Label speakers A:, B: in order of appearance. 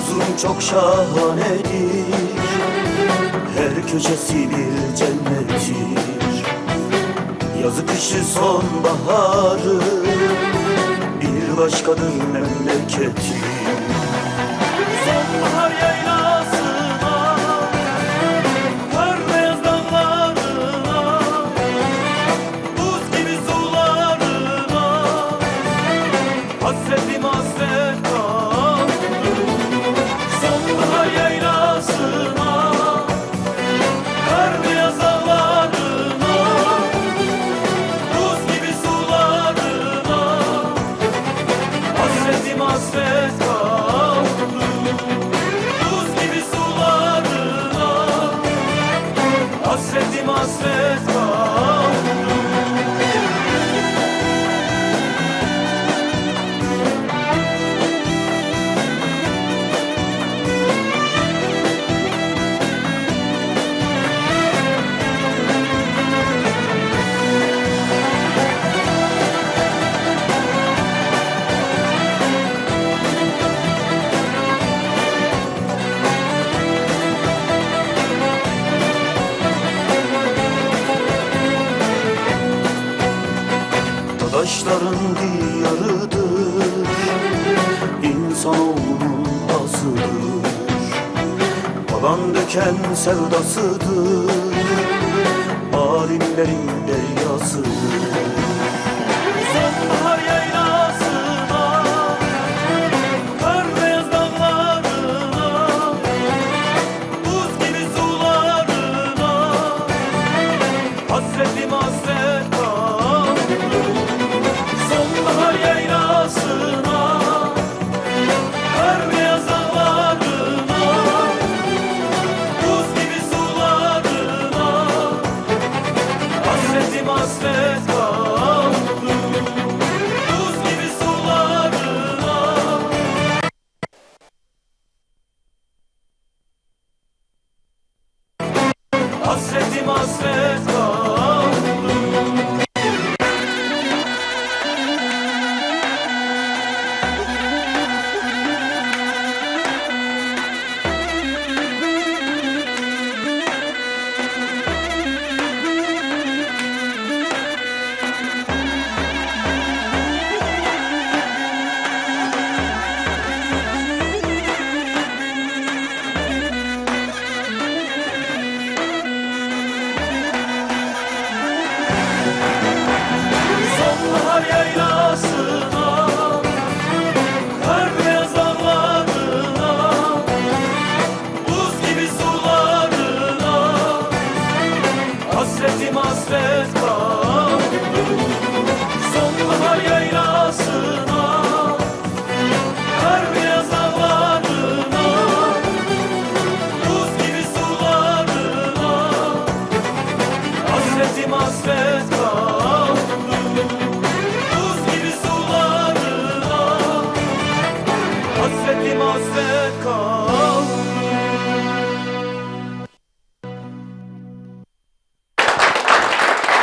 A: Erzurum çok şahanedir, her köşesi bir cennettir. Yazı kışı sonbaharı bir başkadır memleketi. Sonbahar yaylasına, kar beyaz dağlarına, buz gibi sularına, hasretim hasret kaldı. Sonbahar yaylasına, kar beyaz dağlarına, buz gibi sularına, hasretim hasret kaldı. Hasretim hasret kaldı. Taşların diyarıdır, insanoğlunun asıdır. Alan döken sevdasıdır, alimlerin deryasıdır. Sonbahar yaylasına, kar beyaz dağlarına, buz gibi sularına, hasretim hasret kaldı. Sonbahar yaylasına, kar beyaz dağlarına, buz gibi sularına, hasretim hasret kaldı. Buz gibi sularına, hasretim hasret kaldı. Sonbahar yaylasına, kar beyaz dağlarına, buz gibi sularına, hasretim hasret kaldı. Sonbahar yaylasına, kar beyaz dağlarına, buz gibi sularına, hasretim hasret kaldı. Buz gibi sularına, hasretim hasret kaldı.